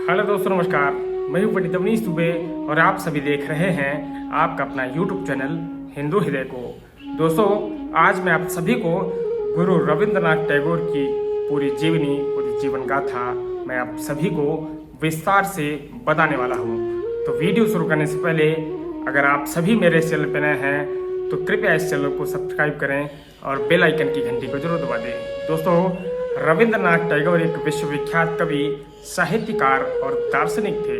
Hello दोस्तों, नमस्कार। मैं हूं पंडित अवनीश दुबे और आप सभी देख रहे हैं आपका अपना यूट्यूब चैनल हिंदू हृदय को। दोस्तों, आज मैं आप सभी को गुरु रविंद्रनाथ टैगोर की पूरी जीवनी, पूरी जीवन गाथा मैं आप सभी को विस्तार से बताने वाला हूं। तो वीडियो शुरू करने से पहले अगर आप सभी मेरे चैनल पर नए हैं तो कृपया इस चैनल को सब्सक्राइब करें और बेल आइकन की घंटी को जरूर दबा दें। दोस्तों, रविंद्रनाथ टैगोर एक विश्वविख्यात कवि, साहित्यकार और दार्शनिक थे।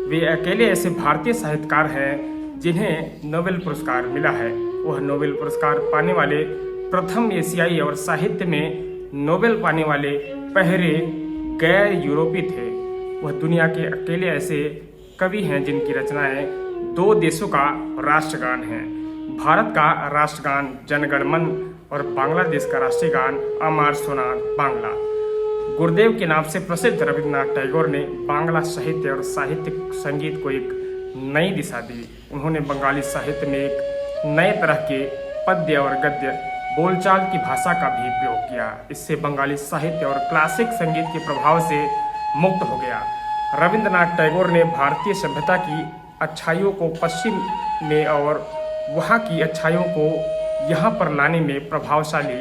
वे अकेले ऐसे भारतीय साहित्यकार हैं जिन्हें नोबेल पुरस्कार मिला है। वह नोबेल पुरस्कार पाने वाले प्रथम एशियाई और साहित्य में नोबेल पाने वाले पहले गैर यूरोपीय थे। वह दुनिया के अकेले ऐसे कवि हैं जिनकी रचनाएं दो देशों का राष्ट्रगान है। भारत का राष्ट्रगान जनगण मन और बांग्लादेश का राष्ट्रीय गान अमर सोनार बांग्ला। गुरुदेव के नाम से प्रसिद्ध रविंद्रनाथ टैगोर ने बांग्ला साहित्य और साहित्यिक संगीत को एक नई दिशा दी। उन्होंने बंगाली साहित्य में एक नए तरह के पद्य और गद्य बोलचाल की भाषा का भी प्रयोग किया। इससे बंगाली साहित्य और क्लासिक संगीत के प्रभाव से मुक्त हो गया। रविंद्रनाथ टैगोर ने भारतीय सभ्यता की अच्छाइयों को पश्चिम में और वहाँ की अच्छाइयों को यहाँ पर लाने में प्रभावशाली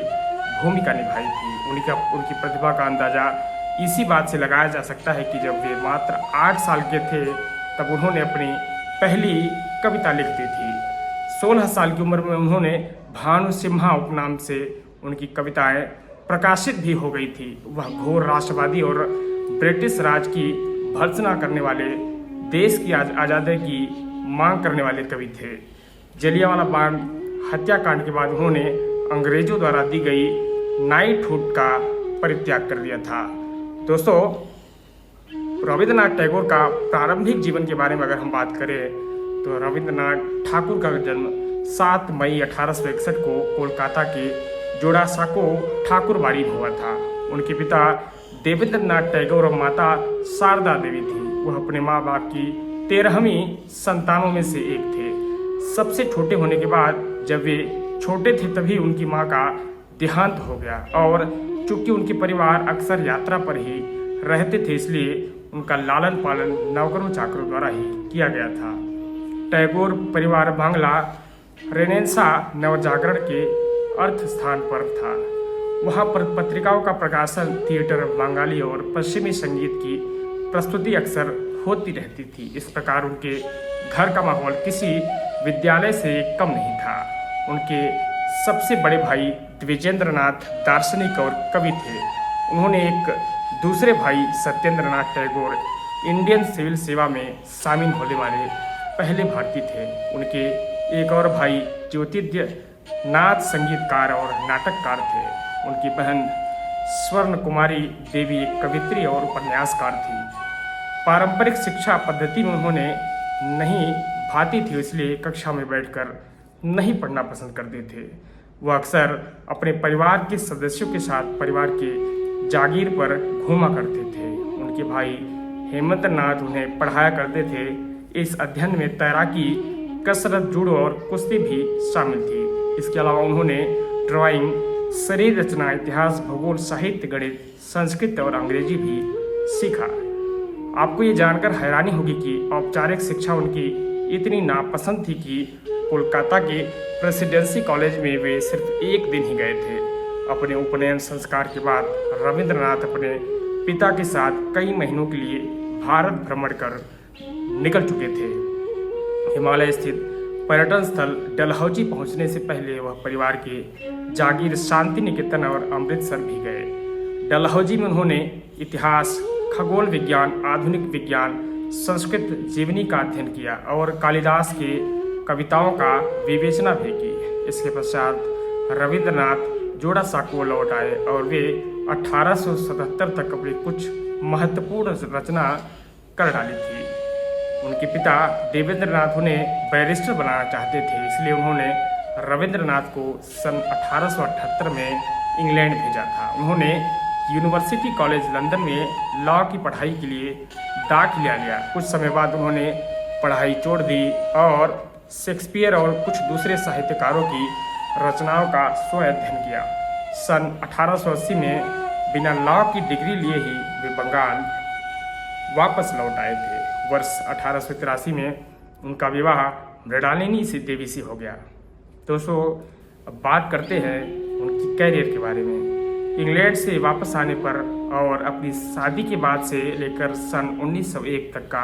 भूमिका निभाई थी। उनकी प्रतिभा का अंदाजा इसी बात से लगाया जा सकता है कि जब वे मात्र 8 साल के थे तब उन्होंने अपनी पहली कविता लिख दी थी। 16 साल की उम्र में उन्होंने भानु सिम्हा उपनाम से उनकी कविताएं प्रकाशित भी हो गई थी। वह घोर राष्ट्रवादी और ब्रिटिश राज की भर्त्सना करने वाले, देश की आज़ादी की मांग करने वाले कवि थे। जलियांवाला बाग हत्याकांड के बाद उन्होंने अंग्रेजों द्वारा दी गई नाइटहुड का परित्याग कर दिया था। दोस्तों, रविंद्रनाथ टैगोर का प्रारंभिक जीवन के बारे में अगर हम बात करें तो रविंद्रनाथ ठाकुर का जन्म 7 मई 1861 को कोलकाता के जोड़ासांको ठाकुरबाड़ी में हुआ था। उनके पिता देवेंद्रनाथ टैगोर और माता शारदा देवी थी। वह अपने माँ बाप की 13वीं संतानों में से एक थे। सबसे छोटे होने के बाद जब वे छोटे थे तभी उनकी माँ का देहांत हो गया और चूंकि उनके परिवार अक्सर यात्रा पर ही रहते थे इसलिए उनका लालन पालन नौकरों चाकरों द्वारा ही किया गया था। टैगोर परिवार बांग्ला रेनेसां नवजागरण के अर्थ स्थान पर था। वहाँ पर पत्रिकाओं का प्रकाशन, थिएटर, बंगाली और पश्चिमी संगीत की प्रस्तुति अक्सर होती रहती थी। इस प्रकार उनके घर का माहौल किसी विद्यालय से कम नहीं था। उनके सबसे बड़े भाई द्विजेंद्रनाथ दार्शनिक और कवि थे। उन्होंने एक दूसरे भाई सत्येंद्रनाथ टैगोर इंडियन सिविल सेवा में शामिल होने वाले पहले भारतीय थे। उनके एक और भाई ज्योतिर्मय नाथ संगीतकार और नाटककार थे। उनकी बहन स्वर्ण कुमारी देवी एक कवित्री और उपन्यासकार थी। पारंपरिक शिक्षा पद्धति में उन्होंने नहीं भाती थी, इसलिए कक्षा में बैठकर नहीं पढ़ना पसंद करते थे। वह अक्सर अपने परिवार के सदस्यों के साथ परिवार के जागीर पर घूमा करते थे। उनके भाई हेमंत नाथ उन्हें पढ़ाया करते थे। इस अध्ययन में तैराकी, कसरत, जूडो और कुश्ती भी शामिल थी। इसके अलावा उन्होंने ड्राइंग, शरीर रचना, इतिहास, भूगोल, साहित्य, गणित, संस्कृत और अंग्रेजी भी सीखा। आपको ये जानकर हैरानी होगी कि औपचारिक शिक्षा उनकी इतनी नापसंद थी कि कोलकाता के प्रेसिडेंसी कॉलेज में वे सिर्फ 1 दिन ही गए थे। अपने उपनयन संस्कार के बाद रविंद्रनाथ अपने पिता के साथ कई महीनों के लिए भारत भ्रमण कर निकल चुके थे। हिमालय स्थित पर्यटन स्थल डलहौजी पहुंचने से पहले वह परिवार के जागीर शांति निकेतन और अमृतसर भी गए। डलहौजी में उन्होंने इतिहास, खगोल विज्ञान, आधुनिक विज्ञान, संस्कृत जीवनी का अध्ययन किया और कालिदास के कविताओं का विवेचना भी की। इसके पश्चात रविंद्रनाथ जोड़ासांको लौट आए और वे 1877 तक अपनी कुछ महत्वपूर्ण रचना कर डाली थी। उनके पिता देवेंद्रनाथ उन्हें बैरिस्टर बनाना चाहते थे, इसलिए उन्होंने रविंद्रनाथ को सन 1878 में इंग्लैंड भेजा था। उन्होंने यूनिवर्सिटी कॉलेज लंदन में लॉ की पढ़ाई के लिए दाखिला लिया। कुछ समय बाद उन्होंने पढ़ाई छोड़ दी और शेक्सपियर और कुछ दूसरे साहित्यकारों की रचनाओं का स्व अध्ययन किया। सन 1880 में बिना लॉ की डिग्री लिए ही वे बंगाल वापस लौट आए थे। वर्ष 1883 में उनका विवाह मृणालिनी से देवी से हो गया। दोस्तों, अब बात करते हैं उनकी कैरियर के बारे में। इंग्लैंड से वापस आने पर और अपनी शादी के बाद से लेकर सन 1901 तक का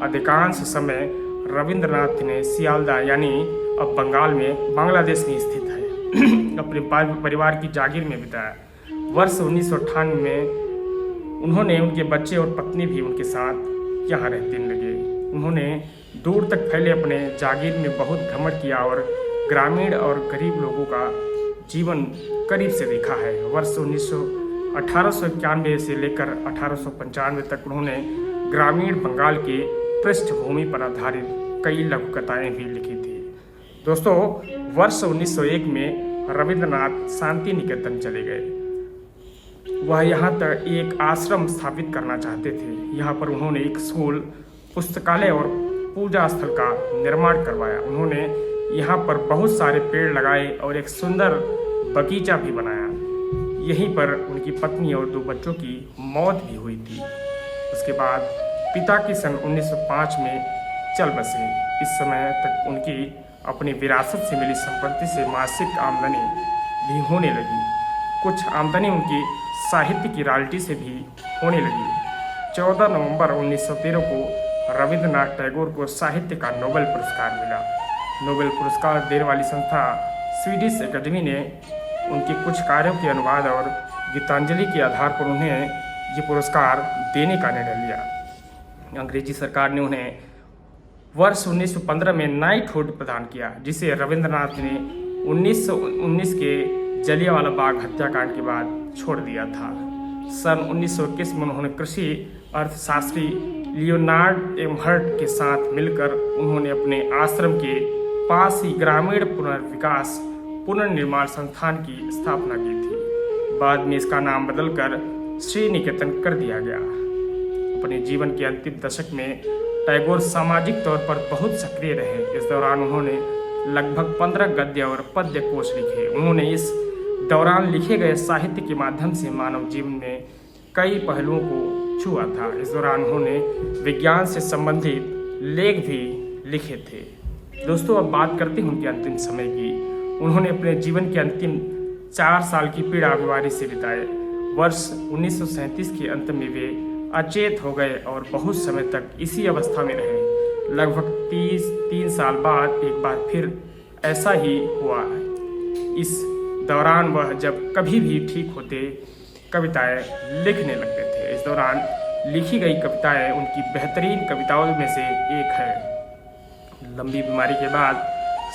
अधिकांश समय रविंद्रनाथ ने सियालदा यानी अब बंगाल में बांग्लादेश में स्थित है अपने परिवार की जागीर में बिताया। वर्ष 1998 में उन्होंने उनके बच्चे और पत्नी भी उनके साथ यहाँ रहने लगे। उन्होंने दूर तक फैले अपने जागीर में बहुत भ्रमण किया और ग्रामीण और गरीब लोगों का जीवन करीब से देखा है। वर्ष 1891 से लेकर 1895 तक उन्होंने ग्रामीण बंगाल के पृष्ठभूमि पर आधारित कई लघुकथाएं भी लिखी थी। दोस्तों, वर्ष 1901 में रविंद्रनाथ शांति निकेतन चले गए। वह यहाँ तक एक आश्रम स्थापित करना चाहते थे। यहाँ पर उन्होंने एक स्कूल, पुस्तकालय और पूजा स्थल का निर्माण करवाया। उन्होंने यहाँ पर बहुत सारे पेड़ लगाए और एक सुंदर बगीचा भी बनाया। यहीं पर उनकी पत्नी और 2 बच्चों की मौत भी हुई थी। उसके बाद पिता की सन 1905 में चल बसे। इस समय तक उनकी अपनी विरासत से मिली संपत्ति से मासिक आमदनी भी होने लगी। कुछ आमदनी उनकी साहित्य की रॉयल्टी से भी होने लगी। 14 नवंबर 1913 को रविंद्रनाथ टैगोर को साहित्य का नोबेल पुरस्कार मिला। नोबेल पुरस्कार देने वाली संस्था स्वीडिश एकेडमी ने उनके कुछ कार्यों के अनुवाद और गीतांजलि के आधार पर उन्हें ये पुरस्कार देने का निर्णय लिया। अंग्रेजी सरकार ने उन्हें वर्ष 1915 में नाइटहुड प्रदान किया, जिसे रविंद्रनाथ ने 1919 के जलियांवाला बाग हत्याकांड के बाद छोड़ दिया था। सन 1921 में उन्होंने कृषि अर्थशास्त्री लियोनार्ड एमहर्ट के साथ मिलकर उन्होंने अपने आश्रम के पास ही ग्रामीण पुनर्विकास पुनर्निर्माण संस्थान की स्थापना की थी। बाद में इसका नाम बदलकर श्री निकेतन कर दिया गया। अपने जीवन के अंतिम दशक में टैगोर सामाजिक तौर पर बहुत सक्रिय रहे। इस दौरान उन्होंने लगभग 15 गद्य और पद्य कोश लिखे। उन्होंने इस दौरान लिखे गए साहित्य के माध्यम से मानव जीवन में कई पहलुओं को छुआ था। इस दौरान उन्होंने विज्ञान से संबंधित लेख भी लिखे थे। दोस्तों, अब बात करते हैं उनके अंतिम समय की। उन्होंने अपने जीवन के अंतिम 4 साल की पीड़ा बीमारी से बिताए। वर्ष 1937 के अंत में वे अचेत हो गए और बहुत समय तक इसी अवस्था में रहे। लगभग 3 साल बाद एक बार फिर ऐसा ही हुआ। इस दौरान वह जब कभी भी ठीक होते कविताएं लिखने लगते थे। इस दौरान लिखी गई कविताएं उनकी बेहतरीन कविताओं में से एक है। लंबी बीमारी के बाद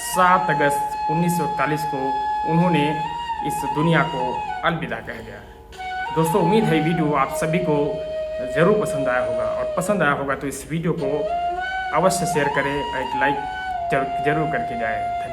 7 अगस्त 1941 को उन्होंने इस दुनिया को अलविदा कह दिया। दोस्तों, उम्मीद है वीडियो आप सभी को ज़रूर पसंद आया होगा, और पसंद आया होगा तो इस वीडियो को अवश्य शेयर करें और एक लाइक जरूर करके जाएं।